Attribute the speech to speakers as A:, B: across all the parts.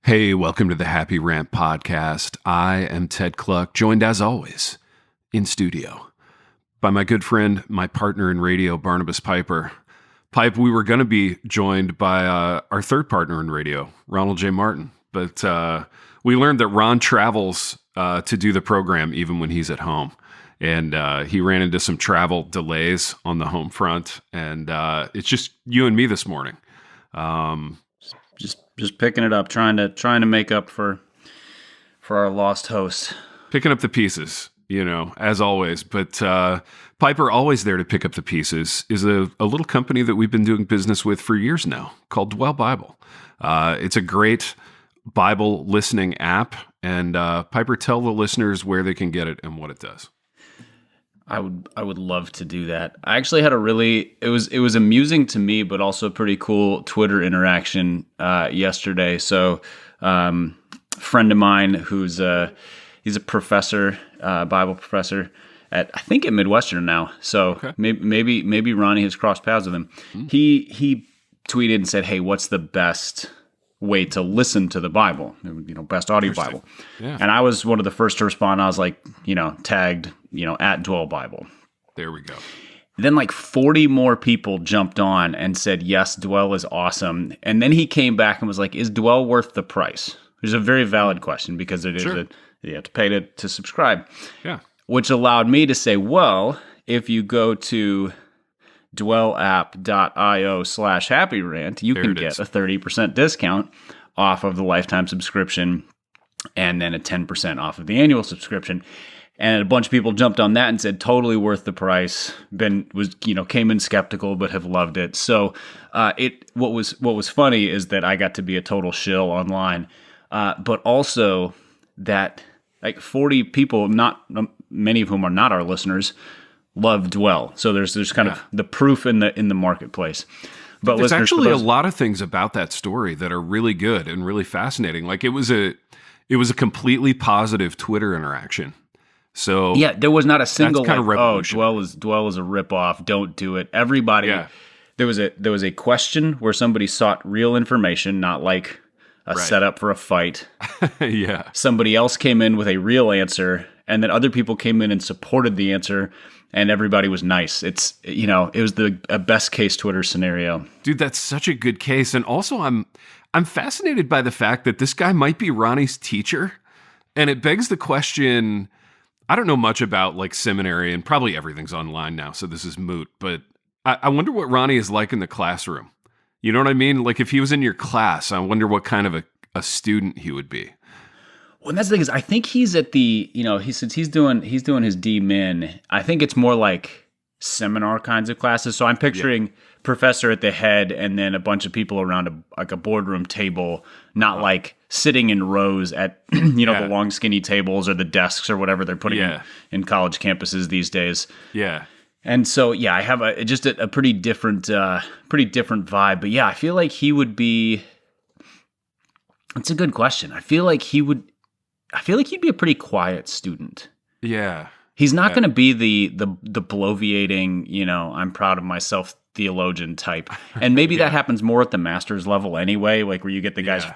A: Hey, welcome to the Happy Rant Podcast. I am Ted Cluck, joined as always in studio by my good friend, my partner in radio, Barnabas Piper. Pipe, we were going to be joined by our third partner in radio, Ronald J. Martin, but we learned that Ron travels to do the program even when he's at home. And he ran into some travel delays on the home front, and it's just you and me this morning.
B: Just picking it up, trying to make up for our lost host.
A: Picking up the pieces, as always. But Piper, always there to pick up the pieces, is a little company that we've been doing business with for years now called Dwell Bible. It's a great Bible listening app. And Piper, tell the listeners where they can get it and what it does.
B: I would love to do that. I actually had it was amusing to me, but also pretty cool Twitter interaction yesterday. So, friend of mine who's he's a professor, Bible professor at Midwestern now. So okay. maybe Ronnie has crossed paths with him. He tweeted and said, "Hey, what's the best way to listen to the Bible? Best audio Bible."
A: Yeah.
B: And I was one of the first to respond. I was like, tagged, at Dwell Bible.
A: There we go.
B: Then like 40 more people jumped on and said, yes, Dwell is awesome. And then he came back and was like, is Dwell worth the price? Which is a very valid question because it is you have to pay to subscribe.
A: Yeah.
B: Which allowed me to say, well, if you go to dwellapp.io/happyrant, you can get a 30% discount off of the lifetime subscription and then a 10% off of the annual subscription. And a bunch of people jumped on that and said, totally worth the price. Came in skeptical, but have loved it. So what was funny is that I got to be a total shill online, but also that like 40 people, not many of whom are not our listeners, love Dwell. So there's kind of the proof in the marketplace. But
A: there's actually a lot of things about that story that are really good and really fascinating. Like it was a completely positive Twitter interaction. So
B: yeah, there was not a single
A: kind of
B: Dwell is a ripoff. Don't do it. Everybody. Yeah. There was a question where somebody sought real information, not like a setup for a fight.
A: Yeah.
B: Somebody else came in with a real answer, and then other people came in and supported the answer, and everybody was nice. It was a best case Twitter scenario.
A: Dude, that's such a good case. And also I'm fascinated by the fact that this guy might be Ronnie's teacher. And it begs the question, I don't know much about like seminary, and probably everything's online now, so this is moot, but I wonder what Ronnie is like in the classroom. You know what I mean? Like if he was in your class, I wonder what kind of a student he would be.
B: Well, and that's the thing is, I think he's at the, since he's doing his D-Min, I think it's more like seminar kinds of classes. So I'm picturing professor at the head and then a bunch of people around a boardroom table, not like sitting in rows at, the long skinny tables or the desks or whatever they're putting in college campuses these days.
A: Yeah.
B: And so, I have a pretty different vibe. But yeah, I feel like he would be, it's a good question. I feel like he'd be a pretty quiet student.
A: Yeah.
B: He's not going to be the bloviating, I'm proud of myself theologian type. And maybe that happens more at the master's level anyway, like where you get the guys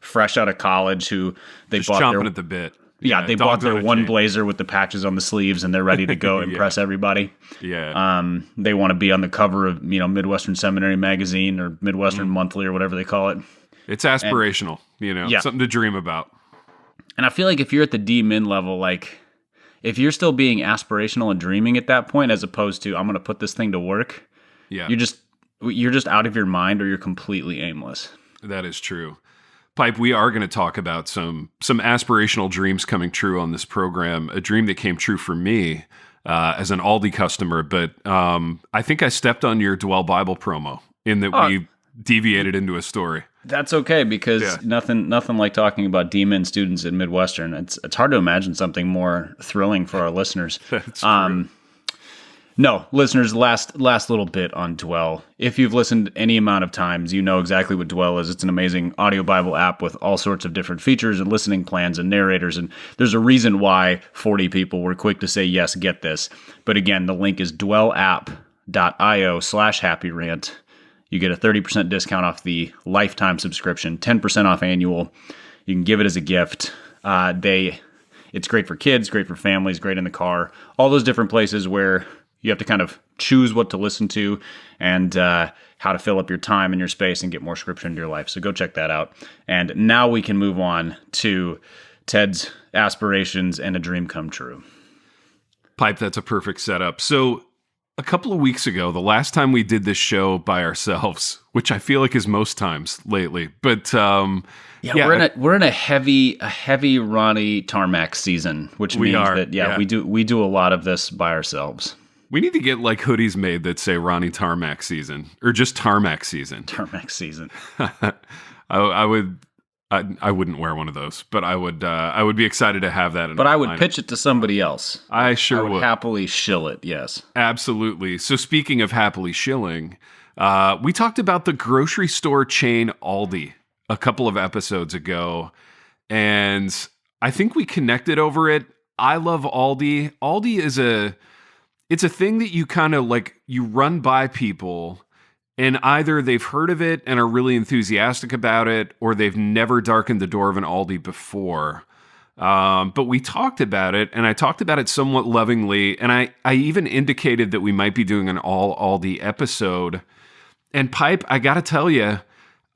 B: fresh out of college who they
A: just
B: bought
A: chomping at the bit.
B: Yeah, they bought their one blazer with the patches on the sleeves and they're ready to go impress everybody.
A: Yeah.
B: They want to be on the cover of, Midwestern Seminary Magazine or Midwestern Monthly or whatever they call it.
A: It's aspirational, something to dream about.
B: And I feel like if you're at the D-Min level, like if you're still being aspirational and dreaming at that point, as opposed to I'm going to put this thing to work, you're just out of your mind or you're completely aimless.
A: That is true. Pipe, we are going to talk about some aspirational dreams coming true on this program. A dream that came true for me as an Aldi customer, but I think I stepped on your Dwell Bible promo in that we deviated into a story.
B: That's okay because nothing like talking about D-Min students at Midwestern. It's hard to imagine something more thrilling for our listeners.
A: That's true.
B: No, listeners, last little bit on Dwell. If you've listened any amount of times, you know exactly what Dwell is. It's an amazing audio Bible app with all sorts of different features and listening plans and narrators. And there's a reason why 40 people were quick to say, yes, get this. But again, the link is dwellapp.io/happyrant. You get a 30% discount off the lifetime subscription, 10% off annual. You can give it as a gift. It's great for kids, great for families, great in the car, all those different places where you have to kind of choose what to listen to and how to fill up your time and your space and get more scripture into your life. So go check that out. And now we can move on to Ted's aspirations and a dream come true.
A: Pipe, that's a perfect setup. So a couple of weeks ago, the last time we did this show by ourselves, which I feel like is most times lately, but
B: we're in a heavy Ronnie Tarmac season, which means that we do a lot of this by ourselves.
A: We need to get like hoodies made that say Ronnie Tarmac season or just Tarmac season.
B: Tarmac season.
A: I wouldn't wear one of those, but I would be excited to have that.
B: But I would pitch it to somebody else.
A: I would
B: happily shill it. Yes,
A: absolutely. So speaking of happily shilling, we talked about the grocery store chain Aldi a couple of episodes ago, and I think we connected over it. I love Aldi. Aldi it's a thing that you kind of like, you run by people and either they've heard of it and are really enthusiastic about it, or they've never darkened the door of an Aldi before. But we talked about it, and I talked about it somewhat lovingly, and I even indicated that we might be doing an all Aldi episode. And Pipe, I got to tell you,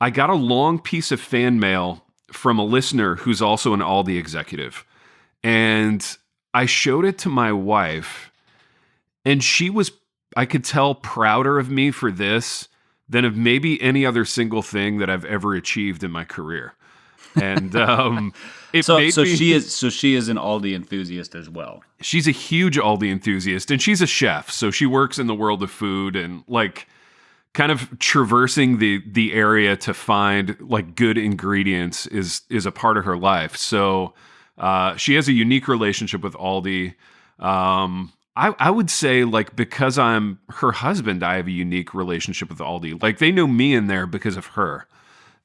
A: I got a long piece of fan mail from a listener who's also an Aldi executive. And I showed it to my wife, and she was, I could tell, prouder of me for this than of maybe any other single thing that I've ever achieved in my career. And
B: she is an Aldi enthusiast as well.
A: She's a huge Aldi enthusiast, and she's a chef, so she works in the world of food and like kind of traversing the area to find like good ingredients is a part of her life. So she has a unique relationship with Aldi. I would say, like, because I'm her husband, I have a unique relationship with Aldi. Like, they know me in there because of her.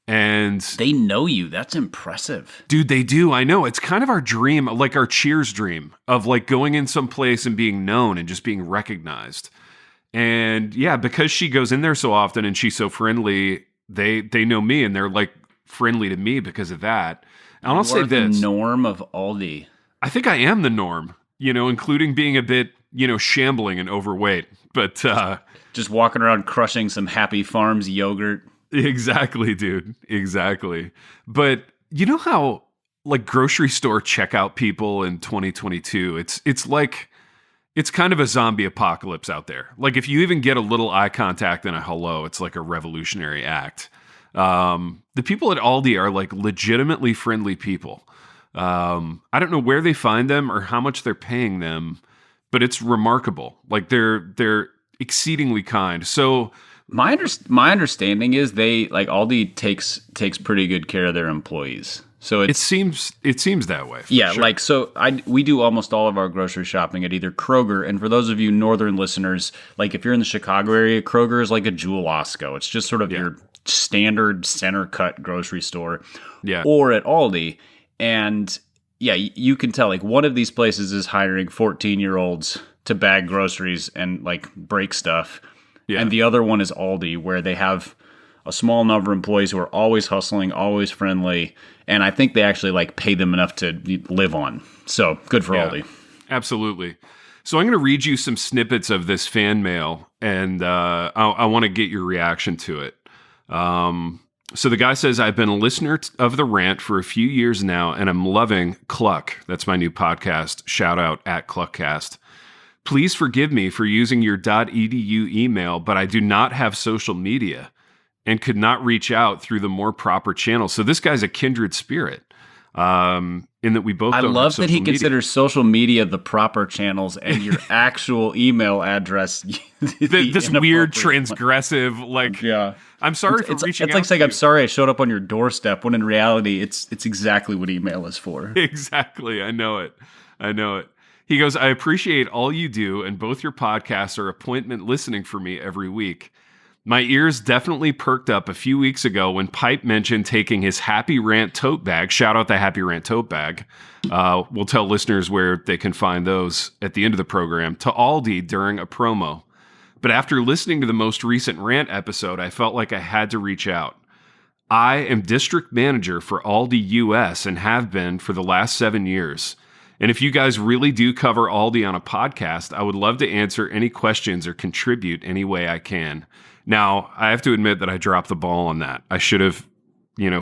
A: And
B: they know you. That's impressive.
A: Dude, they do. I know. It's kind of our dream, like our Cheers dream of like going in some place and being known and just being recognized. And yeah, because she goes in there so often and she's so friendly, they know me and they're like friendly to me because of that. And I'll say this.
B: The norm of Aldi.
A: I think I am the norm, including being a bit, shambling and overweight, but
B: just walking around crushing some Happy Farms yogurt.
A: Exactly, dude. Exactly. But you know how like grocery store checkout people in 2022, it's like, it's kind of a zombie apocalypse out there. Like if you even get a little eye contact and a hello, it's like a revolutionary act. The people at Aldi are like legitimately friendly people. I don't know where they find them or how much they're paying them, but it's remarkable. Like they're exceedingly kind. So
B: my understanding is they like Aldi takes pretty good care of their employees. So
A: it seems that way.
B: Yeah,
A: sure.
B: like so we do almost all of our grocery shopping at either Kroger, and for those of you northern listeners, like if you're in the Chicago area, Kroger is like a Jewel Osco. It's just sort of your standard center cut grocery store.
A: Yeah.
B: Or at Aldi. And yeah, you can tell like one of these places is hiring 14-year-olds to bag groceries and like break stuff. Yeah. And the other one is Aldi, where they have a small number of employees who are always hustling, always friendly, and I think they actually like pay them enough to live on. So good for Aldi.
A: Absolutely. So I'm going to read you some snippets of this fan mail, and I want to get your reaction to it. So the guy says, I've been a listener of The Rant for a few years now, and I'm loving Cluck. That's my new podcast. Shout out at Cluckcast. Please forgive me for using your .edu email, but I do not have social media and could not reach out through the more proper channels. So this guy's a kindred spirit, in that we both don't have social media.
B: I love that he considers social media the proper channels and your actual email address.
A: This weird transgressive, like,
B: yeah.
A: I'm sorry for reaching out.
B: It's like saying, I'm sorry I showed up on your doorstep, when in reality, it's exactly what email is for.
A: Exactly. I know it. He goes, I appreciate all you do, and both your podcasts are appointment listening for me every week. My ears definitely perked up a few weeks ago when Pipe mentioned taking his Happy Rant tote bag. Shout out the Happy Rant tote bag. We'll tell listeners where they can find those at the end of the program, to Aldi during a promo. But after listening to the most recent rant episode, I felt like I had to reach out. I am district manager for Aldi US and have been for the last 7 years. And if you guys really do cover Aldi on a podcast, I would love to answer any questions or contribute any way I can. Now, I have to admit that I dropped the ball on that. I should have,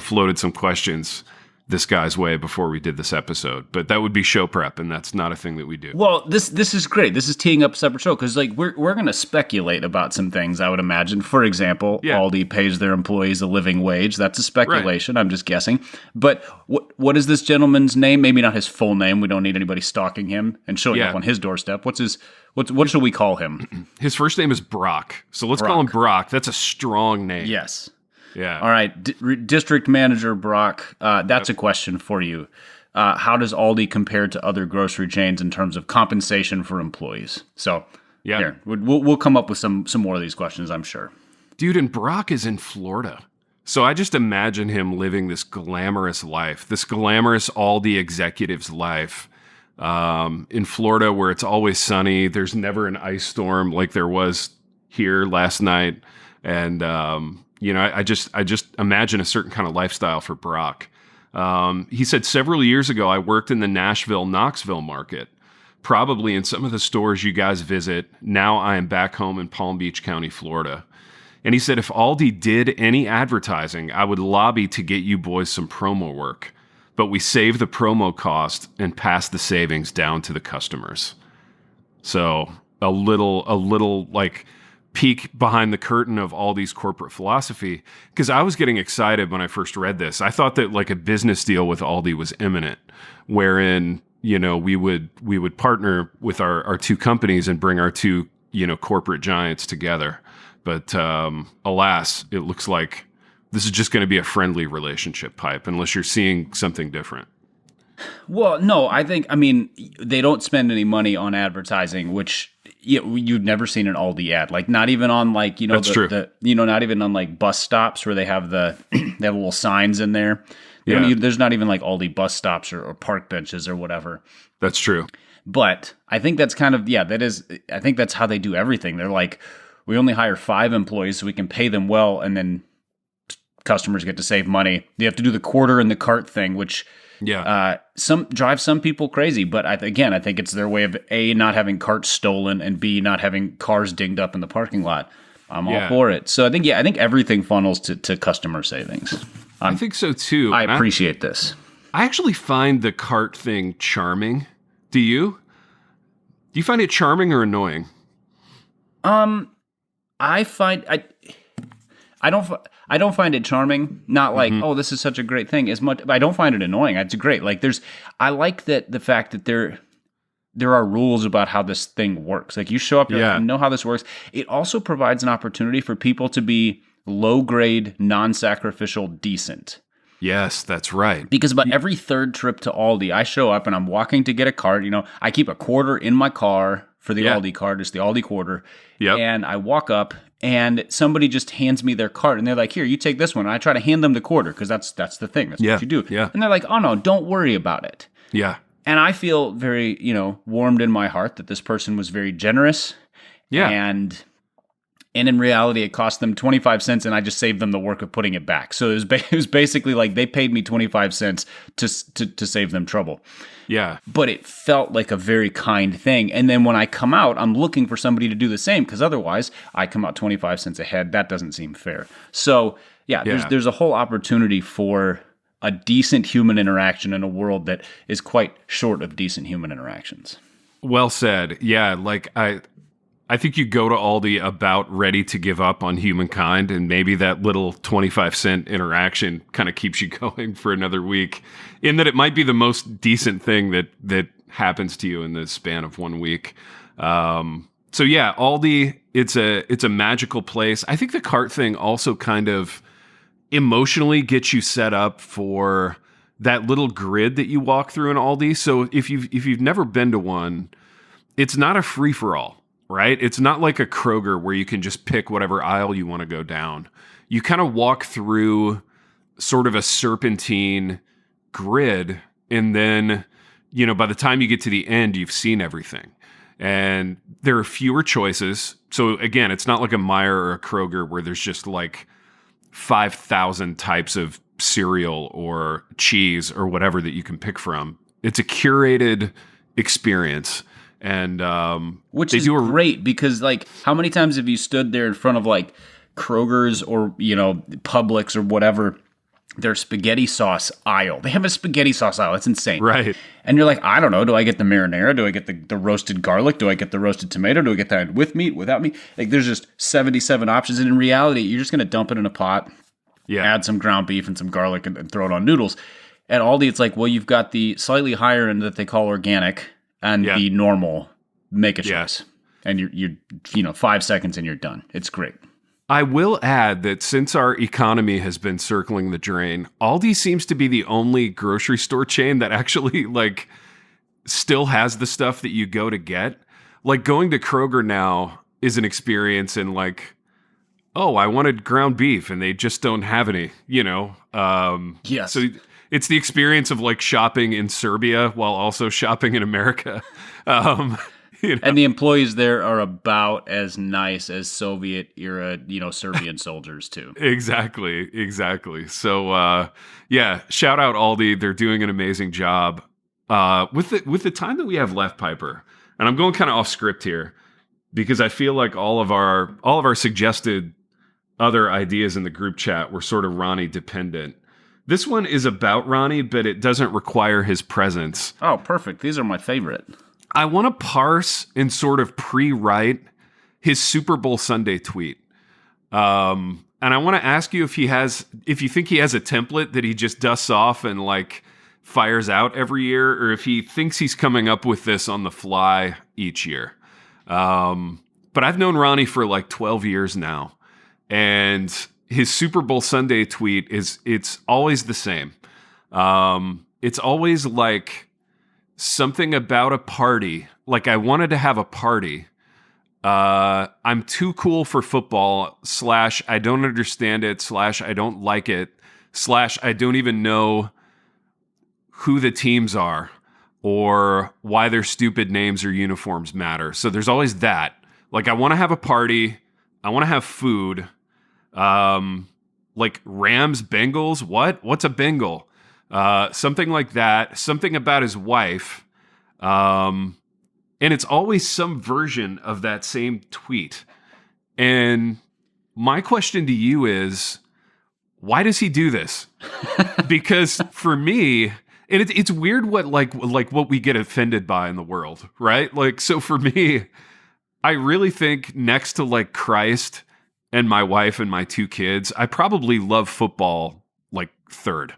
A: floated some questions this guy's way before we did this episode, but that would be show prep, and that's not a thing that we do.
B: Well, this is great. This is teeing up a separate show because we're going to speculate about some things. I would imagine, for example, Aldi pays their employees a living wage. That's a speculation. Right. I'm just guessing. But what is this gentleman's name? Maybe not his full name. We don't need anybody stalking him and showing up on his doorstep. What should we call him?
A: His first name is Brock, so let's call him Brock. That's a strong name.
B: Yes.
A: Yeah.
B: All right. District Manager Brock, that's a question for you. How does Aldi compare to other grocery chains in terms of compensation for employees? So, here, we'll come up with some more of these questions, I'm sure.
A: Dude, and Brock is in Florida. So I just imagine him living this glamorous life, this glamorous Aldi executive's life in Florida where it's always sunny. There's never an ice storm like there was here last night. And, I just imagine a certain kind of lifestyle for Brock. He said several years ago, I worked in the Nashville-Knoxville market, probably in some of the stores you guys visit. Now I am back home in Palm Beach County, Florida. And he said, if Aldi did any advertising, I would lobby to get you boys some promo work. But we save the promo cost and pass the savings down to the customers. So a little like peek behind the curtain of Aldi's corporate philosophy, because I was getting excited when I first read this. I thought that like a business deal with Aldi was imminent, wherein, we would partner with our two companies and bring our two, corporate giants together. But alas, it looks like this is just going to be a friendly relationship, Pipe, unless you're seeing something different.
B: Well, no, I mean, they don't spend any money on advertising, which you've never seen an Aldi ad, like not even on like,
A: That's true.
B: Not even on like bus stops where they have they have little signs in there. There's not even like Aldi bus stops or park benches or whatever.
A: That's true.
B: But I think that's kind of, I think that's how they do everything. They're like, we only hire 5 employees so we can pay them well. And then customers get to save money. You have to do the quarter in the cart thing, which drives some people crazy. But I think it's their way of A, not having carts stolen, and B, not having cars dinged up in the parking lot. I'm all for it. So I think everything funnels to customer savings.
A: I think so too.
B: I appreciate this.
A: I actually find the cart thing charming. Do you? Do you find it charming or annoying?
B: I don't find it charming. Not like, oh, this is such a great thing. As much, I don't find it annoying. It's great. Like I like the fact that there are rules about how this thing works. Like you show up, you know how this works. It also provides an opportunity for people to be low grade, non-sacrificial, decent.
A: Yes, that's right.
B: Because about every third trip to Aldi, I show up and I'm walking to get a cart. I keep a quarter in my car for the Aldi cart. It's the Aldi quarter.
A: Yep.
B: And I walk up and somebody just hands me their cart and they're like, here, you take this one. And I try to hand them the quarter because that's the thing. That's what you do.
A: Yeah.
B: And they're like, oh no, don't worry about it.
A: Yeah.
B: And I feel very, warmed in my heart that this person was very generous.
A: Yeah.
B: And in reality, it cost them 25 cents and I just saved them the work of putting it back. So it was basically like they paid me 25 cents to save them trouble.
A: Yeah.
B: But it felt like a very kind thing. And then when I come out, I'm looking for somebody to do the same because otherwise I come out 25 cents ahead. That doesn't seem fair. So there's a whole opportunity for a decent human interaction in a world that is quite short of decent human interactions.
A: Well said. Yeah, like I think you go to Aldi about ready to give up on humankind, and maybe that little 25-cent interaction kind of keeps you going for another week, in that it might be the most decent thing that happens to you in the span of 1 week. So yeah, Aldi, it's a magical place. I think the cart thing also kind of emotionally gets you set up for that little grid that you walk through in Aldi. So if you've never been to one, it's not a free for all, right? It's not like a Kroger where you can just pick whatever aisle you want to go down. You kind of walk through sort of a serpentine grid, and then, by the time you get to the end, you've seen everything. And there are fewer choices. So again, it's not like a Meijer or a Kroger where there's just like 5,000 types of cereal or cheese or whatever that you can pick from. It's a curated experience. And
B: which is great because, like, how many times have you stood there in front of like Kroger's or, Publix or whatever, their spaghetti sauce aisle? They have a spaghetti sauce aisle. It's insane.
A: Right.
B: And you're like, I don't know. Do I get the marinara? Do I get the roasted garlic? Do I get the roasted tomato? Do I get that with meat, without meat? Like, there's just 77 options. And in reality, you're just going to dump it in a pot, add some ground beef and some garlic and throw it on noodles. At Aldi, it's like, well, you've got the slightly higher end that they call organic and the normal. Make a choice. And you're 5 seconds and you're done. It's great.
A: I will add that since our economy has been circling the drain, Aldi seems to be the only grocery store chain that actually like still has the stuff that you go to get. Like, going to Kroger now is an experience in like, oh, I wanted ground beef and they just don't have any,
B: Yes.
A: So it's the experience of like shopping in Serbia while also shopping in America.
B: And the employees there are about as nice as Soviet era, Serbian soldiers too.
A: Exactly. So, shout out Aldi. They're doing an amazing job. With the time that we have left, Piper, and I'm going kind of off script here because I feel like all of our suggested other ideas in the group chat were sort of Ronnie dependent. This one is about Ronnie, but it doesn't require his presence.
B: Oh, perfect. These are my favorite.
A: I want to parse and sort of pre-write his Super Bowl Sunday tweet. And I want to ask you if you think he has a template that he just dusts off and like fires out every year, or if he thinks he's coming up with this on the fly each year. But I've known Ronnie for like 12 years now, and his Super Bowl Sunday tweet it's always the same. It's always like something about a party. Like, I wanted to have a party. I'm too cool for football / I don't understand it / I don't like it / I don't even know who the teams are or why their stupid names or uniforms matter. So there's always that. Like, I want to have a party. I want to have food. Like Rams, Bengals. What's a Bengal? Something like that. Something about his wife. And it's always some version of that same tweet. And my question to you is, why does he do this? Because for me, and it's weird what what we get offended by in the world, right? Like, so for me, I really think next to like Christ and my wife and my 2 kids, I probably love football like third.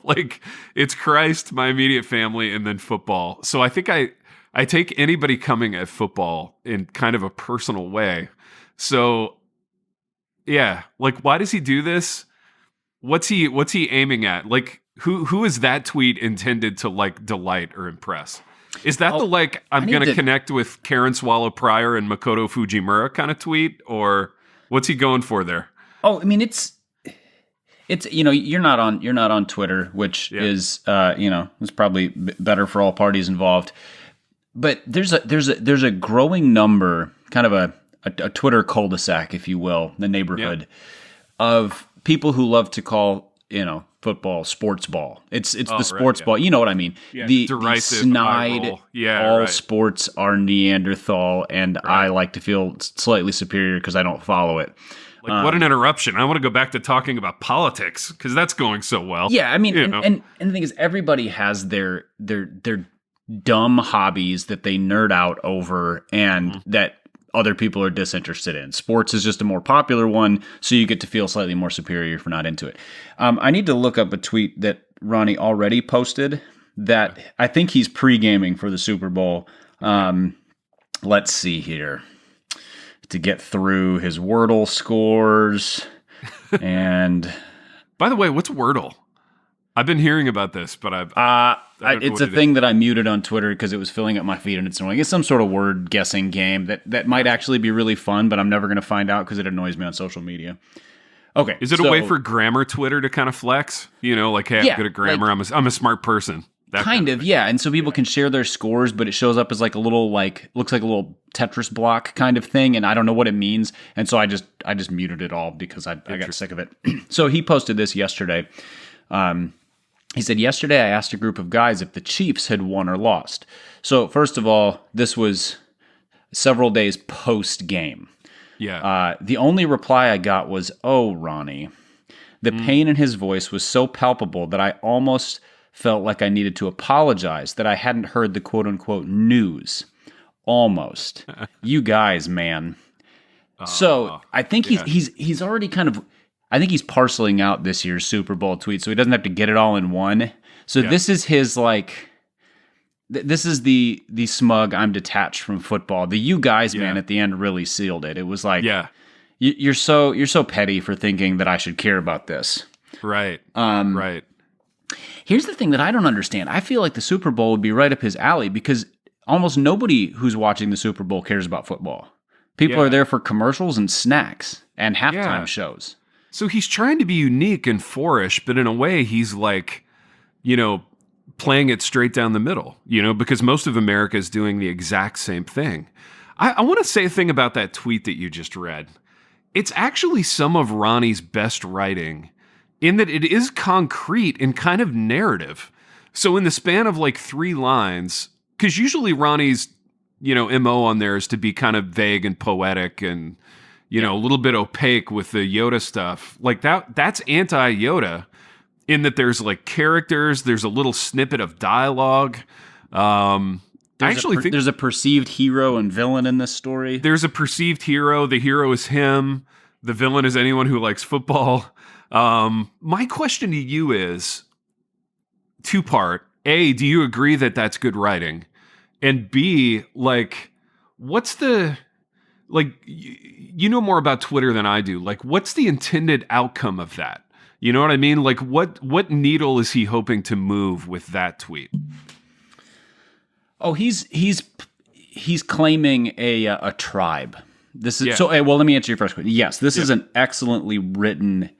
A: Like, it's Christ, my immediate family, and then football. So I think I take anybody coming at football in kind of a personal way. So yeah, like, why does he do this? What's he aiming at? Like, who is that tweet intended to like delight or impress? Is that the like, I'm going to connect with Karen Swallow Pryor and Makoto Fujimura kind of tweet, or what's he going for there?
B: Oh, I mean, it's you're not on Twitter, which is is probably better for all parties involved. But there's a growing number, kind of a Twitter cul-de-sac, if you will, the neighborhood of people who love to call football sports ball. It's the sports ball. You know what I mean? Yeah. The snide. All sports are Neanderthal, and I like to feel slightly superior because I don't follow it.
A: Like, what an interruption. I want to go back to talking about politics because that's going so well.
B: Yeah, I mean, and the thing is, everybody has their dumb hobbies that they nerd out over and that other people are disinterested in. Sports is just a more popular one, so you get to feel slightly more superior if you're not into it. I need to look up a tweet that Ronnie already posted that I think he's pre-gaming for the Super Bowl. Let's see here. To get through his Wordle scores. And
A: by the way, what's Wordle? I've been hearing about this, but
B: it's a thing that I muted on Twitter because it was filling up my feed and it's annoying. It's some sort of word guessing game that might actually be really fun, but I'm never going to find out because it annoys me on social media. Okay. Is
A: it a way for grammar Twitter to kind of flex? You know, like, hey, I'm good at grammar. Like, I'm a smart person.
B: Kind of, yeah. And so people can share their scores, but it shows up as like a little, like, looks like a little Tetris block kind of thing. And I don't know what it means. And so I just muted it all because I got sick of it. So he posted this yesterday. He said, yesterday I asked a group of guys if the Chiefs had won or lost. So first of all, this was several days post game.
A: Yeah.
B: The only reply I got was, "Oh, Ronnie." The pain in his voice was so palpable that I almost felt like I needed to apologize that I hadn't heard the quote-unquote news. Almost. You guys, man. So I think he's already kind of, I think he's parceling out this year's Super Bowl tweet, so he doesn't have to get it all in one. So this is his, like, this is the smug, I'm detached from football. The you guys, man, at the end really sealed it. It was like, you're so petty for thinking that I should care about this.
A: Right. Right.
B: Here's the thing that I don't understand. I feel like the Super Bowl would be right up his alley because almost nobody who's watching the Super Bowl cares about football. People are there for commercials and snacks and halftime shows.
A: So he's trying to be unique and fourish, but in a way he's like, you know, playing it straight down the middle, you know, because most of America is doing the exact same thing. I want to say a thing about that tweet that you just read. It's actually some of Ronnie's best writing, in that it is concrete and kind of narrative. So in the span of like 3 lines, because usually Ronnie's, you know, MO on there is to be kind of vague and poetic and, you know, a little bit opaque with the Yoda stuff. Like that's anti-Yoda in that there's like characters, there's a little snippet of dialogue. I actually think
B: there's a perceived hero and villain in this story.
A: There's a perceived hero. The hero is him. The villain is anyone who likes football. My question to you is 2-part. A, do you agree that that's good writing? And B, like, what's the, like, you know more about Twitter than I do. Like, what's the intended outcome of that? You know what I mean? Like, what needle is he hoping to move with that tweet?
B: Oh, he's claiming a tribe. This is so. Well, let me answer your first question. Yes, this is an excellently written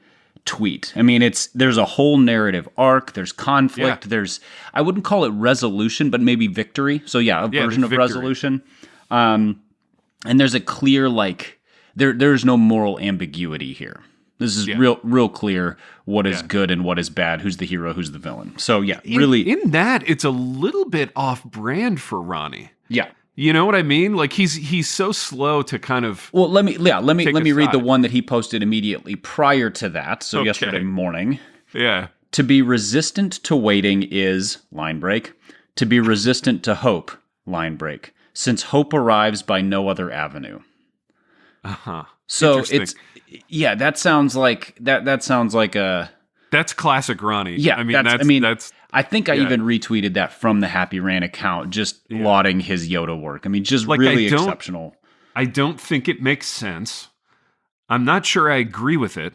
B: tweet. I mean, there's a whole narrative arc. There's conflict. There's, I wouldn't call it resolution, but maybe victory. So a version of resolution. And there's a clear, like, there's no moral ambiguity here. This is real clear what is good and what is bad, who's the hero, who's the villain. So really
A: in that it's a little bit off brand for Ronnie.
B: Yeah.
A: You know what I mean? Like he's so slow to kind of.
B: Well, let me read the one that he posted immediately prior to that. So yesterday morning.
A: Yeah.
B: To be resistant to waiting is line break. To be resistant to hope, line break. Since hope arrives by no other avenue. So it's that sounds like that sounds like a.
A: That's classic Ronnie.
B: Yeah,
A: that's.
B: I think I even retweeted that from the Happy Rant account, just lauding his Yoda work. I mean, just like, really exceptional.
A: I don't think it makes sense. I'm not sure I agree with it,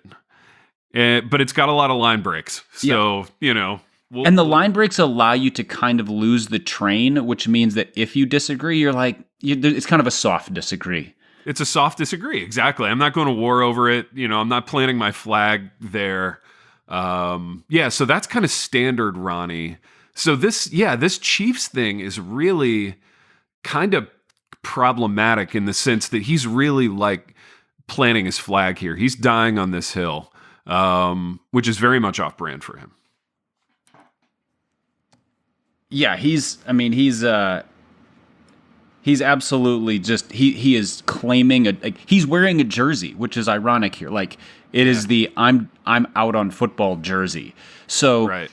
A: but it's got a lot of line breaks. So, you know.
B: And the line breaks allow you to kind of lose the train, which means that if you disagree, you're like, it's kind of a soft disagree.
A: It's a soft disagree. Exactly. I'm not going to war over it. You know, I'm not planting my flag there. So that's kind of standard Ronnie. So this Chiefs thing is really kind of problematic in the sense that he's really like planting his flag here. He's dying on this hill, which is very much off brand for him.
B: Yeah, he's absolutely just he is claiming he's wearing a jersey, which is ironic here. Like it is the I'm out on football jersey. So
A: right.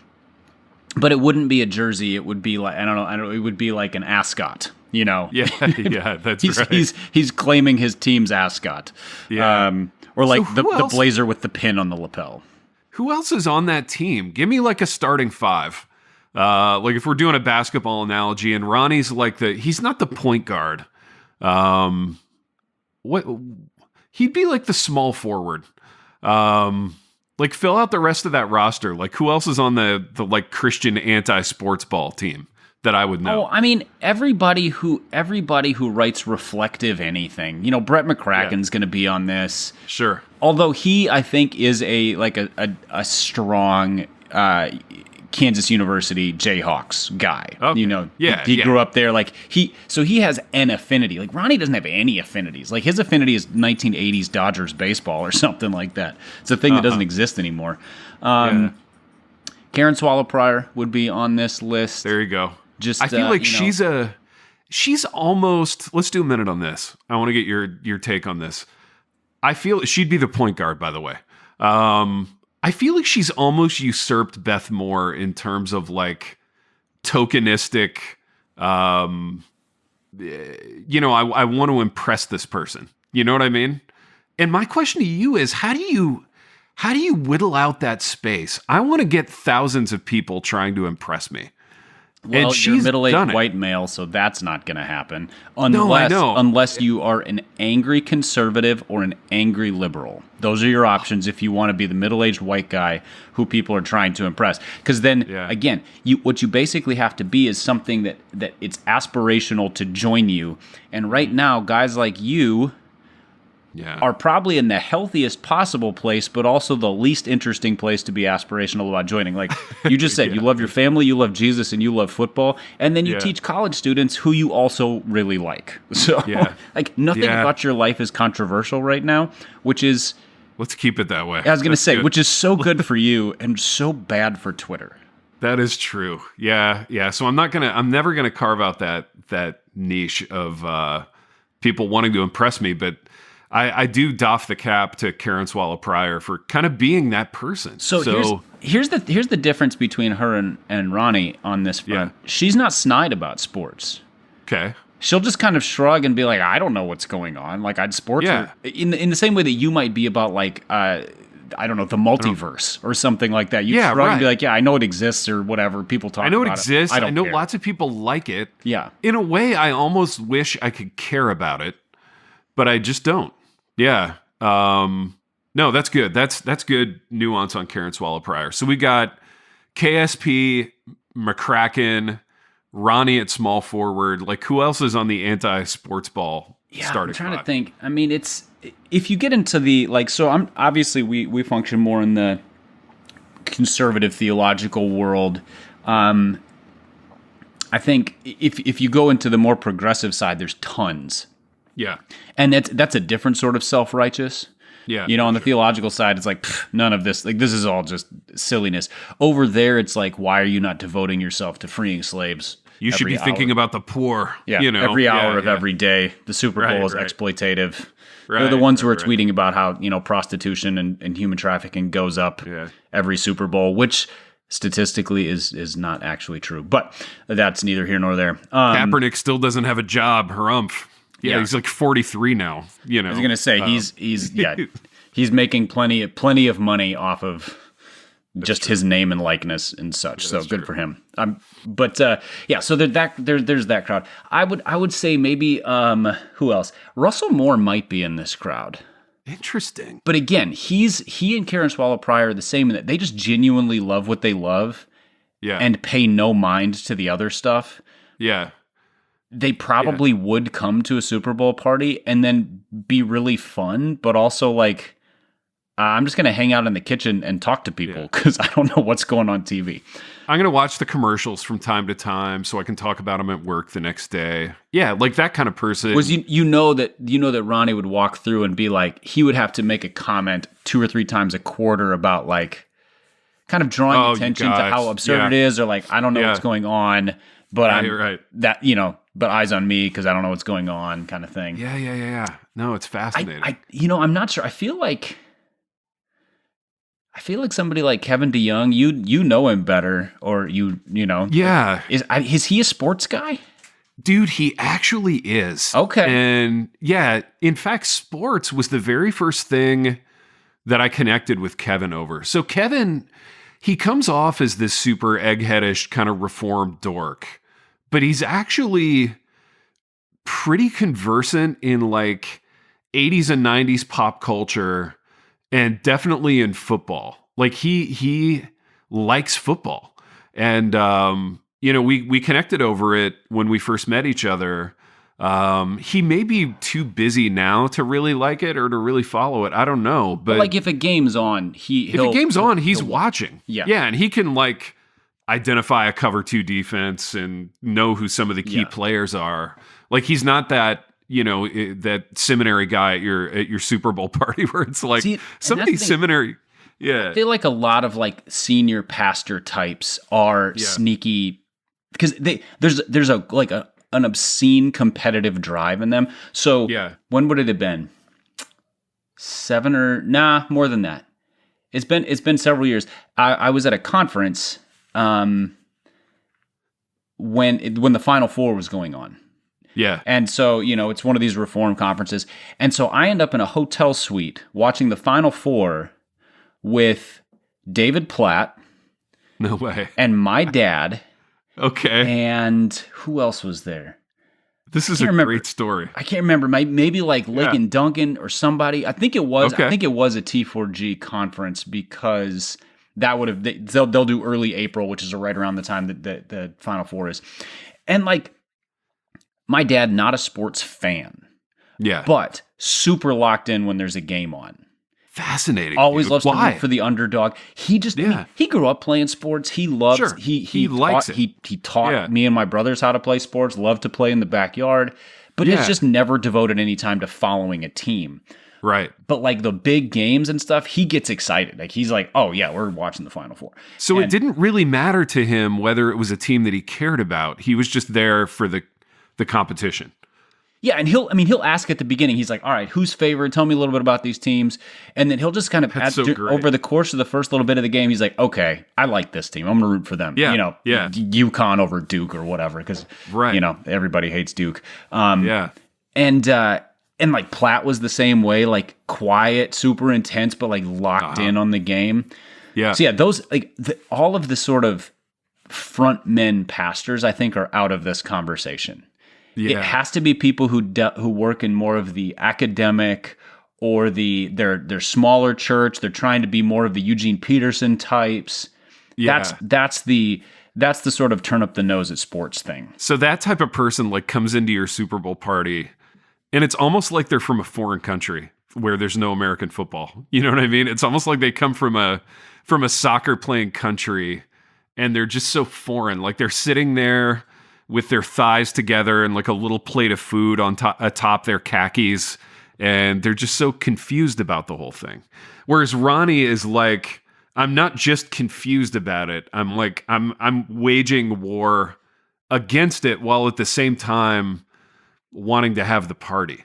B: But it wouldn't be a jersey, it would be like I don't know, it would be like an ascot, you know.
A: Yeah, that's right.
B: He's claiming his team's ascot.
A: Yeah.
B: Or like the blazer with the pin on the lapel.
A: Who else is on that team? Give me like a starting 5. Like if we're doing a basketball analogy and Ronnie's like he's not the point guard. He'd be like the small forward. Like, fill out the rest of that roster. Like, who else is on the like Christian anti-sports ball team that I would know?
B: Oh, I mean, everybody who writes reflective anything. Brett McCracken's going to be on this.
A: Sure.
B: Although he, I think, is a strong Kansas University Jayhawks guy.
A: Okay.
B: He grew up there. So he has an affinity. Like, Ronnie doesn't have any affinities. Like, his affinity is 1980s Dodgers baseball or something like that. It's a thing that doesn't exist anymore. Karen Swallow Pryor would be on this list.
A: There you go. I feel like she's almost. Let's do a minute on this. I want to get your take on this. I feel she'd be the point guard, by the way. I feel like she's almost usurped Beth Moore in terms of like tokenistic. I want to impress this person. You know what I mean? And my question to you is, how do you whittle out that space? I want to get thousands of people trying to impress me.
B: Well,
A: and
B: you're a middle-aged white male, so that's not going to happen. Unless you are an angry conservative or an angry liberal. Those are your options if you want to be the middle-aged white guy who people are trying to impress. Because then, again, what you basically have to be is something that it's aspirational to join you. And right now, guys like you are probably in the healthiest possible place, but also the least interesting place to be aspirational about joining. Like you just said, you love your family, you love Jesus, and you love football, and then you teach college students who you also really like. So, like, nothing about your life is controversial right now, which is...
A: Let's keep it that way.
B: I was going to say, which is so good for you and so bad for Twitter.
A: That is true. Yeah. So I'm never gonna carve out that niche of people wanting to impress me, but I do doff the cap to Karen Swallow Pryor for kind of being that person.
B: So here's the difference between her and Ronnie on this front. Yeah. She's not snide about sports.
A: Okay.
B: She'll just kind of shrug and be like, I don't know what's going on. Like, sports are, in the same way that you might be about, like, I don't know, the multiverse or something like that. You shrug and be like, I know it exists or whatever. People talk about it.
A: I know it exists. I know
B: care.
A: Lots of people like it.
B: Yeah.
A: In a way, I almost wish I could care about it, but I just don't. Yeah. No, that's good. That's good nuance on Karen Swallow Pryor. So we got KSP, McCracken, Ronnie at small forward. Like, who else is on the anti-sports ball starting spot? I'm trying
B: to think. I mean, it's if you get into the so I'm obviously we function more in the conservative theological world. I think if you go into the more progressive side, there's tons.
A: Yeah.
B: And that's a different sort of self-righteous.
A: Yeah.
B: On the theological side, it's like, none of this, like, this is all just silliness. Over there, it's like, why are you not devoting yourself to freeing slaves?
A: You should be thinking about the poor.
B: Yeah. Every hour of every day. The Super Bowl is exploitative. They're the ones who are tweeting about how, prostitution and human trafficking goes up every Super Bowl, which statistically is not actually true. But that's neither here nor there.
A: Kaepernick still doesn't have a job. Harumph. Yeah, he's like 43 now. I was
B: going to say he's making plenty of money off of just his name and likeness and such. Yeah, so good for him. So there's that crowd. I would say maybe who else? Russell Moore might be in this crowd.
A: Interesting.
B: But again, he and Karen Swallow Pryor are the same in that they just genuinely love what they love.
A: Yeah.
B: And pay no mind to the other stuff.
A: Yeah.
B: They probably would come to a Super Bowl party and then be really fun, but also like, I'm just going to hang out in the kitchen and talk to people because I don't know what's going on TV.
A: I'm going to watch the commercials from time to time so I can talk about them at work the next day. Yeah, like that kind of person.
B: Was you know that Ronnie would walk through and be like, he would have to make a comment 2 or 3 times a quarter about like kind of drawing attention to how absurd it is, or like, I don't know what's going on, but I'm that, but eyes on me because I don't know what's going on, kind of thing.
A: Yeah. No, it's fascinating.
B: I'm not sure. I feel like somebody like Kevin DeYoung, you know him better, or
A: Yeah.
B: Is he a sports guy?
A: Dude, he actually is.
B: Okay.
A: And yeah, in fact, sports was the very first thing that I connected with Kevin over. So Kevin, he comes off as this super eggheadish kind of reformed dork, but he's actually pretty conversant in like 80s and 90s pop culture and definitely in football. Like he likes football. And, we connected over it when we first met each other. He may be too busy now to really like it or to really follow it. I don't know. But
B: like if a game's on, he's
A: watching.
B: Yeah.
A: Yeah. And he can like identify a cover 2 defense and know who some of the key players are. Like he's not that, that seminary guy at your Super Bowl party where it's like some of these seminary. Yeah.
B: I feel like a lot of like senior pastor types are sneaky because there's an obscene competitive drive in them. So when would it have been? 7 or more than that. It's been several years. I was at a conference when the Final Four was going on.
A: Yeah.
B: And so, it's one of these reform conferences. And so I end up in a hotel suite watching the Final Four with David Platt.
A: No way.
B: And my dad.
A: Okay.
B: And who else was there?
A: This is a great story.
B: I can't remember. Maybe like Lake and Duncan or somebody. I think it was. Okay. I think it was a T4G conference because that would have. They'll do early April, which is right around the time that the Final Four is. And like, my dad, not a sports fan.
A: Yeah.
B: But super locked in when there's a game on.
A: Fascinating.
B: Always loves to root for the underdog. He just he grew up playing sports. He loves he likes it. He taught me and my brothers how to play sports, loved to play in the backyard, but has just never devoted any time to following a team.
A: Right.
B: But like the big games and stuff, he gets excited. Like he's like, "Oh yeah, we're watching the Final Four."
A: So it didn't really matter to him whether it was a team that he cared about. He was just there for the competition.
B: Yeah, and he'll ask at the beginning. He's like, "All right, who's favored? Tell me a little bit about these teams." And then he'll just kind of over the course of the first little bit of the game, he's like, "Okay, I like this team. I'm going to root for them."
A: Yeah,
B: UConn over Duke or whatever, because everybody hates Duke. And like Platt was the same way, like quiet, super intense, but like locked in on the game.
A: Yeah.
B: So those all of the sort of front men pastors, I think, are out of this conversation. Yeah. It has to be people who work in more of the academic or they're smaller church. They're trying to be more of the Eugene Peterson types. Yeah. That's the sort of turn up the nose at sports thing.
A: So that type of person like comes into your Super Bowl party and it's almost like they're from a foreign country where there's no American football. You know what I mean? It's almost like they come from a soccer playing country and they're just so foreign. Like they're sitting there with their thighs together and like a little plate of food on atop their khakis, and they're just so confused about the whole thing. Whereas Ronnie is like, I'm not just confused about it. I'm like, I'm waging war against it while at the same time wanting to have the party,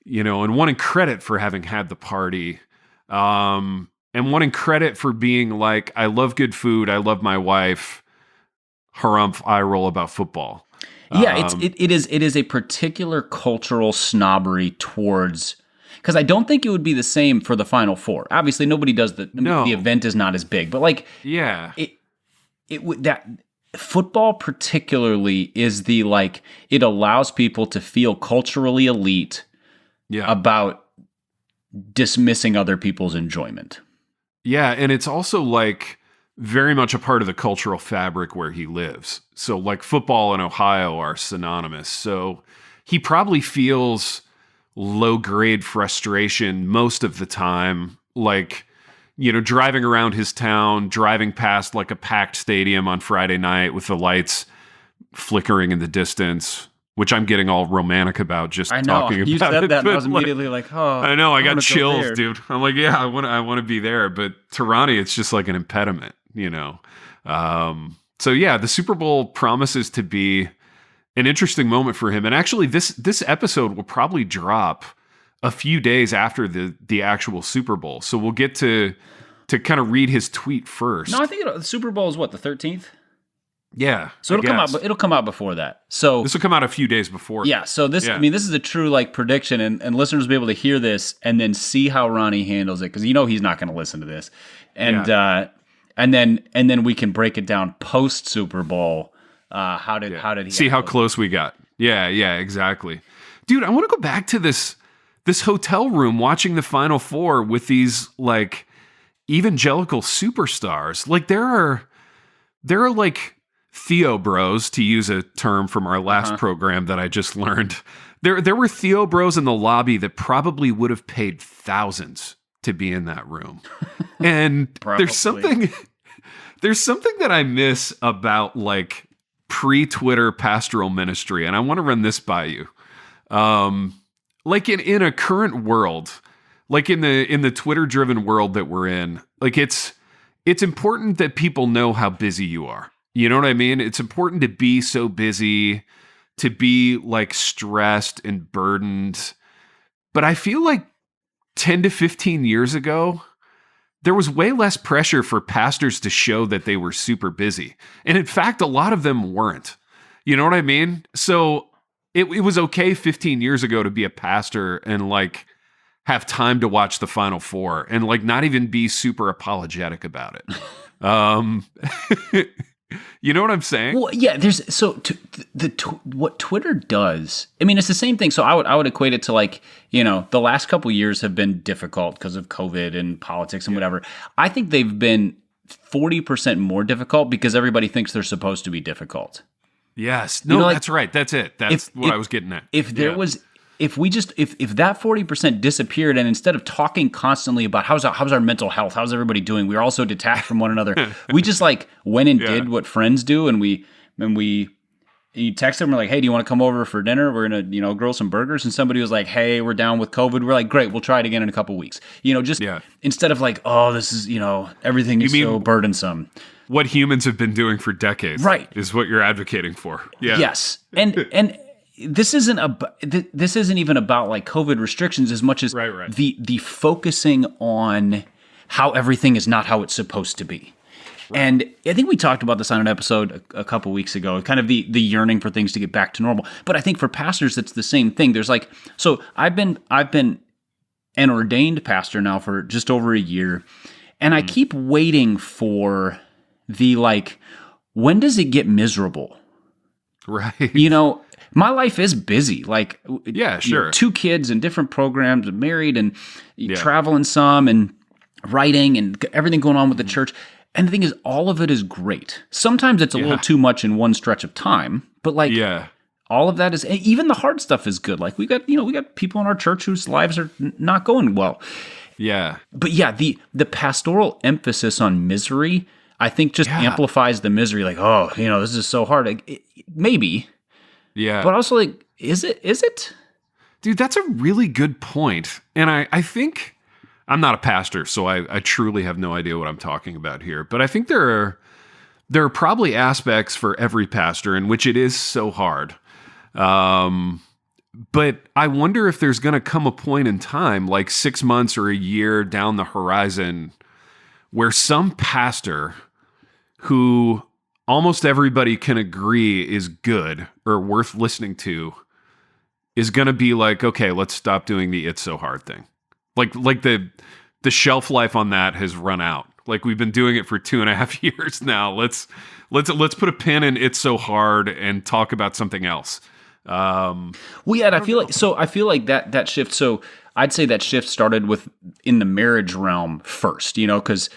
A: and wanting credit for having had the party, and wanting credit for being like, I love good food, I love my wife, harumph, eye roll about football.
B: Yeah, it is a particular cultural snobbery towards, because I don't think it would be the same for the Final Four. Obviously, nobody does the event is not as big, but like that football particularly is the like it allows people to feel culturally elite about dismissing other people's enjoyment.
A: Yeah, and it's also like very much a part of the cultural fabric where he lives. So like football and Ohio are synonymous. So he probably feels low-grade frustration most of the time, like, driving around his town, driving past like a packed stadium on Friday night with the lights flickering in the distance, which I'm getting all romantic about just talking about it.
B: You said that and I was immediately like, oh.
A: I know, I got chills, dude. I'm like, yeah, I want to be there. But to Ronnie, it's just like an impediment. So yeah, the Super Bowl promises to be an interesting moment for him. And actually this episode will probably drop a few days after the actual Super Bowl. So we'll get to kind of read his tweet first.
B: No, I think the Super Bowl is what, the 13th?
A: Yeah.
B: So it'll come out before that. So
A: this will come out a few days before.
B: Yeah. So this is a true like prediction, and listeners will be able to hear this and then see how Ronnie handles it, because he's not going to listen to this. And then we can break it down post Super Bowl. How did he
A: see how close we got? Yeah, exactly. Dude, I want to go back to this hotel room watching the Final Four with these like evangelical superstars. Like there are like Theo bros, to use a term from our last program that I just learned. There were Theo bros in the lobby that probably would have paid thousands to be in that room. And there's something that I miss about like pre-Twitter pastoral ministry, and I want to run this by you. Like in a current world, like in the Twitter-driven world that we're in, like it's important that people know how busy you are. You know what I mean? It's important to be so busy, to be like stressed and burdened. But I feel like 10 to 15 years ago, there was way less pressure for pastors to show that they were super busy. And in fact, a lot of them weren't. You know what I mean? So it was okay 15 years ago to be a pastor and like have time to watch the Final Four and like not even be super apologetic about it. You know what I'm saying?
B: Well, yeah. What Twitter does. I mean, it's the same thing. So I would equate it to like, the last couple of years have been difficult because of COVID and politics and whatever. I think they've been 40% more difficult because everybody thinks they're supposed to be difficult.
A: Yes. No, that's right. That's it. That's what I was getting at.
B: If there was. If that 40% disappeared, and instead of talking constantly about how's our mental health, how's everybody doing, we're all so detached from one another. We just like went and did what friends do, and you text them, we're like, hey, do you want to come over for dinner? We're gonna grill some burgers, and somebody was like, hey, we're down with COVID. We're like, great, we'll try it again in a couple weeks. Instead of like, oh, this is everything is so burdensome.
A: What humans have been doing for decades,
B: right,
A: is what you're advocating for. Yeah.
B: Yes, and. This isn't even about like COVID restrictions as much as the focusing on how everything is not how it's supposed to be. Right. And I think we talked about this on an episode a couple weeks ago, kind of the yearning for things to get back to normal. But I think for pastors, it's the same thing. There's like, so I've been an ordained pastor now for just over a year, and I keep waiting for the like, when does it get miserable?
A: Right.
B: My life is busy. Like,
A: yeah, sure.
B: 2 kids and different programs, and married, and traveling some, and writing, and everything going on with the church. And the thing is, all of it is great. Sometimes it's a little too much in one stretch of time, but like, all of that is, even the hard stuff is good. Like we got people in our church whose lives are not going well.
A: Yeah.
B: But yeah, the pastoral emphasis on misery, I think, just amplifies the misery. Like, oh, this is so hard. Like, maybe.
A: Yeah.
B: But also, like, is it?
A: Dude, that's a really good point. And I think, I'm not a pastor, so I truly have no idea what I'm talking about here. But I think there are probably aspects for every pastor in which it is so hard. But I wonder if there's going to come a point in time, like 6 months or a year down the horizon, where some pastor who almost everybody can agree is good or worth listening to is going to be like, okay, let's stop doing the "it's so hard" thing. Like the shelf life on that has run out. Like we've been doing it for 2.5 years now. Let's put a pin in "it's so hard" and talk about something else. I feel like that shift. So I'd say that shift started in the marriage realm first, because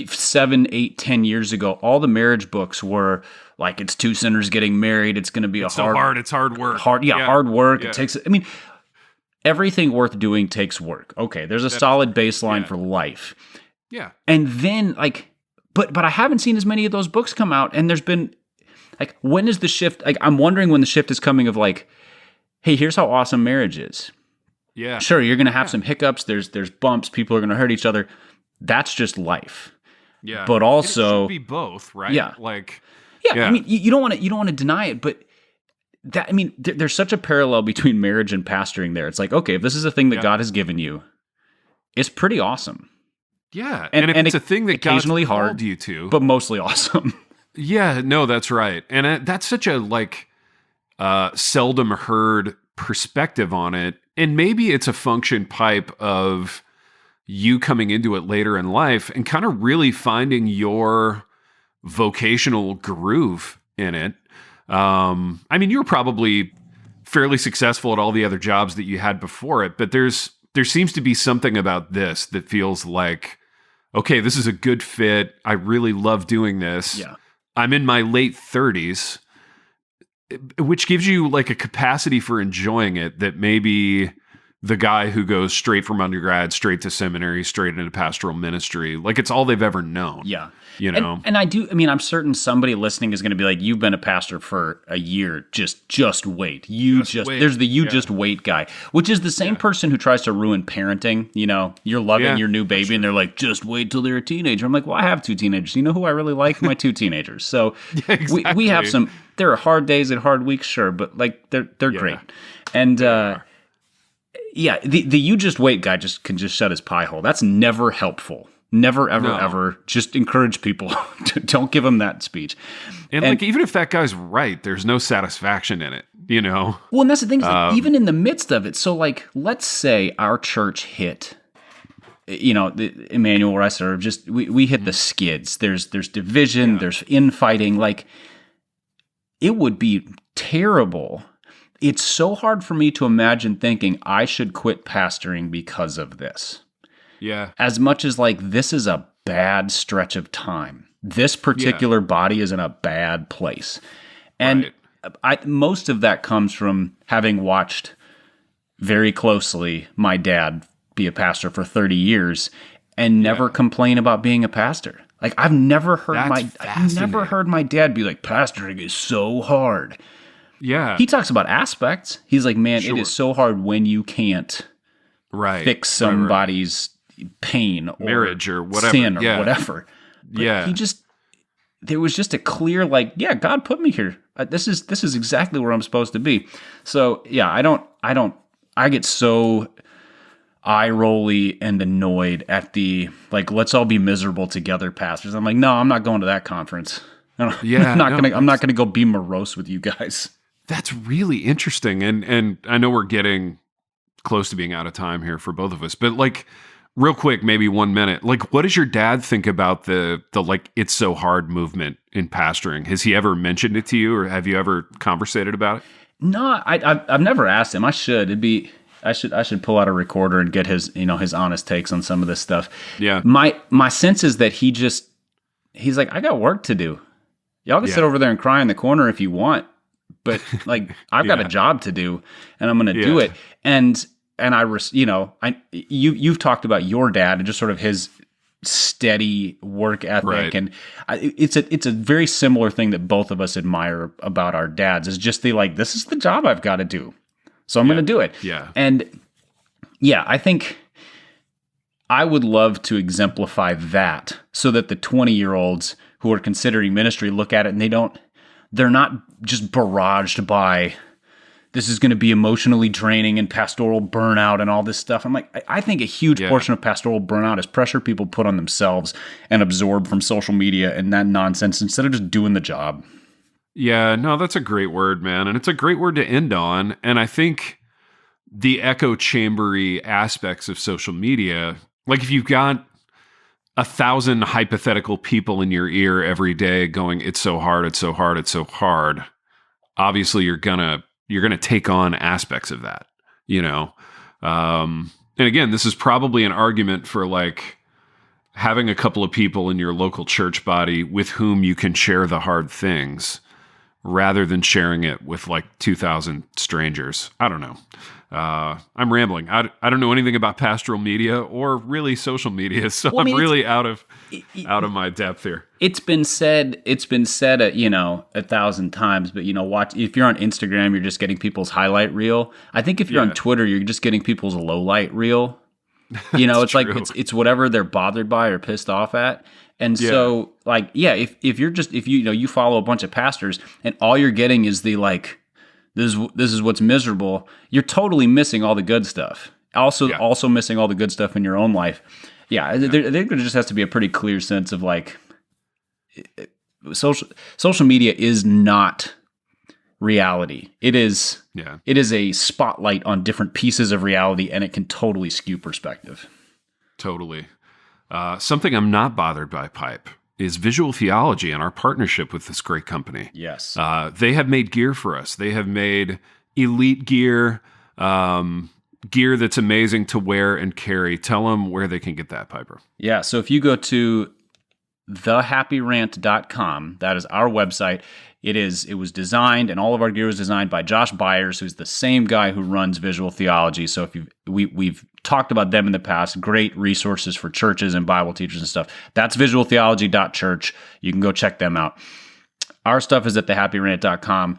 A: 7, 8, 10 years ago, all the marriage books were like, it's 2 sinners getting married. It's going to be it's hard work.
B: Hard work. Yeah. It takes, everything worth doing takes work. Okay. There's a solid baseline for life.
A: Yeah.
B: And then but I haven't seen as many of those books come out, and there's been like, when is the shift? Like, I'm wondering when the shift is coming of like, hey, here's how awesome marriage is.
A: Yeah.
B: Sure, you're going to have some hiccups. There's bumps. People are going to hurt each other. That's just life.
A: Yeah.
B: But also,
A: it should be both, right?
B: Yeah.
A: Like,
B: I mean, you don't want to deny it, but that, there's such a parallel between marriage and pastoring there. It's like, okay, if this is a thing that God has given you, it's pretty awesome.
A: Yeah. And if it's a thing that God's called you to,
B: but mostly awesome.
A: Yeah, no, that's right. And that's such a seldom heard perspective on it. And maybe it's a function pipe of you coming into it later in life and kind of really finding your vocational groove in it. You were probably fairly successful at all the other jobs that you had before it, but there seems to be something about this that feels like, okay, this is a good fit. I really love doing this.
B: Yeah.
A: I'm in my late 30s, which gives you like a capacity for enjoying it that maybe the guy who goes straight from undergrad, straight to seminary, straight into pastoral ministry, like it's all they've ever known.
B: Yeah.
A: You know?
B: And I'm certain somebody listening is going to be like, you've been a pastor for a year. Just wait. Wait. There's the just wait guy, which is the same person who tries to ruin parenting. You know, you're loving your new baby and they're like, just wait till they're a teenager. I'm like, well, I have 2 teenagers. You know who I really like? My 2 teenagers. So
A: exactly.
B: we have there are hard days and hard weeks, sure, but like they're great. And, yeah, the you just wait guy can just shut his pie hole. That's never helpful. Never, ever, ever. Just encourage people. Don't give them that speech.
A: And like, even if that guy's right, there's no satisfaction in it, you know?
B: Well, and that's the thing, is like, even in the midst of it. So, like, let's say our church hit, you know, the Emmanuel where I serve, we hit the skids. There's division, there's infighting. Like, it would be terrible. It's so hard for me to imagine thinking I should quit pastoring because of this.
A: Yeah.
B: As much as like, this is a bad stretch of time. This particular body is in a bad place. And most of that comes from having watched very closely my dad be a pastor for 30 years and never complain about being a pastor. Like I've never heard my dad be like, pastoring is so hard.
A: Yeah.
B: He talks about aspects. He's like, man, it is so hard when you can't fix somebody's pain or
A: marriage or whatever,
B: sin or whatever. But there was just a clear, like, yeah, God put me here. This is exactly where I'm supposed to be. So yeah, I get so eye-rolly and annoyed at the, like, let's all be miserable together pastors. I'm like, no, I'm not going to that conference. I'm not gonna go be morose with you guys.
A: That's really interesting. And I know we're getting close to being out of time here for both of us, but like real quick, maybe 1 minute, like what does your dad think about the like, it's so hard movement in pastoring? Has he ever mentioned it to you or have you ever conversated about it?
B: No, I've never asked him. I should. I should pull out a recorder and get his honest takes on some of this stuff.
A: Yeah.
B: My sense is that he's like, I got work to do. Y'all can sit over there and cry in the corner if you want, but like I've got a job to do and I'm going to do it. And you've talked about your dad and just sort of his steady work ethic. And it's a very similar thing that both of us admire about our dads is just this is the job I've got to do. So I'm going to do it. Yeah. And yeah, I think I would love to exemplify that so that the 20-year-olds who are considering ministry look at it and they're not just barraged by this is going to be emotionally draining and pastoral burnout and all this stuff. I'm like, I think a huge portion of pastoral burnout is pressure people put on themselves and absorb from social media and that nonsense instead of just doing the job.
A: Yeah, no, that's a great word, man. And it's a great word to end on. And I think the echo chambery aspects of social media, like if you've got 1,000 hypothetical people in your ear every day going, it's so hard, it's so hard, it's so hard. Obviously you're gonna take on aspects of that, you know? And again, this is probably an argument for like having a couple of people in your local church body with whom you can share the hard things rather than sharing it with like 2,000 strangers. I don't know. I'm rambling. I don't know anything about pastoral media or really social media, so I'm really out of my depth here.
B: It's been said 1,000 times, but watch, if you're on Instagram, you're just getting people's highlight reel. I think if you're on Twitter, you're just getting people's low light reel. It's true. Like it's whatever they're bothered by or pissed off at. And so like, if you follow a bunch of pastors and all you're getting is the like, this is what's miserable, you're totally missing all the good stuff. Also missing all the good stuff in your own life. I think there just has to be a pretty clear sense of like, social media is not reality. It is a spotlight on different pieces of reality, and it can totally skew perspective.
A: Totally. Something I'm not bothered by, Pipe, is visual theology and our partnership with this great company.
B: Yes.
A: They have made gear for us. They have made elite gear, gear that's amazing to wear and carry. Tell them where they can get that, Piper.
B: Yeah, so if you go to thehappyrant.com, that is our website. It was designed, and all of our gear was designed by Josh Byers, who's the same guy who runs Visual Theology. So if we've talked about them in the past, great resources for churches and Bible teachers and stuff. That's visualtheology.church. You can go check them out. Our stuff is at thehappyrant.com.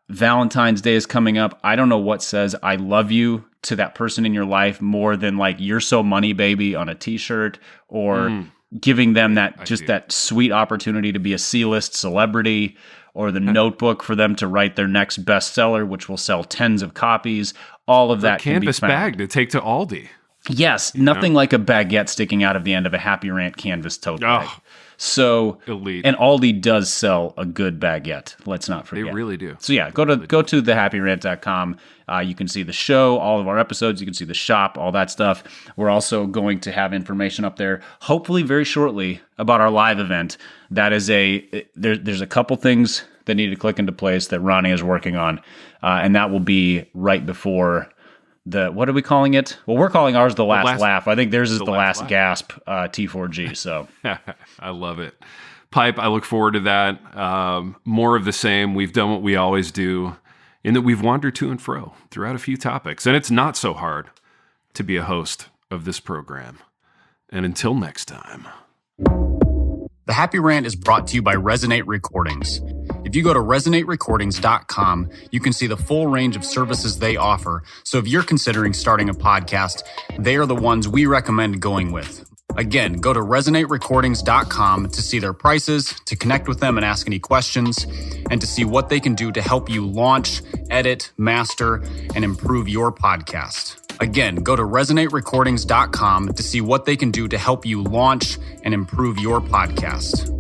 B: Valentine's Day is coming up. I don't know what says I love you to that person in your life more than like "you're so money, baby" on a t-shirt, or giving them that sweet opportunity to be a C-list celebrity, or the notebook for them to write their next bestseller, which will sell tens of copies. All of that
A: canvas
B: can be found.
A: bag to take to Aldi.
B: Yes, nothing like a baguette sticking out of the end of a Happy Rant canvas tote bag. So
A: elite.
B: And Aldi does sell a good baguette. Let's not forget.
A: They really do.
B: So yeah, go to thehappyrant.com. You can see the show, all of our episodes. You can see the shop, all that stuff. We're also going to have information up there, hopefully very shortly, about our live event. That is there's a couple things that need to click into place that Ronnie is working on, and that will be right before what are we calling it? Well, we're calling ours the last laugh. I think theirs is the last gasp, T4G. So
A: I love it. Pipe, I look forward to that. More of the same. We've done what we always do, in that we've wandered to and fro throughout a few topics. And it's not so hard to be a host of this program. And until next time.
C: The Happy Rant is brought to you by Resonate Recordings. If you go to resonaterecordings.com, you can see the full range of services they offer. So if you're considering starting a podcast, they are the ones we recommend going with. Again, go to resonaterecordings.com to see their prices, to connect with them and ask any questions, and to see what they can do to help you launch, edit, master, and improve your podcast. Again, go to resonaterecordings.com to see what they can do to help you launch and improve your podcast.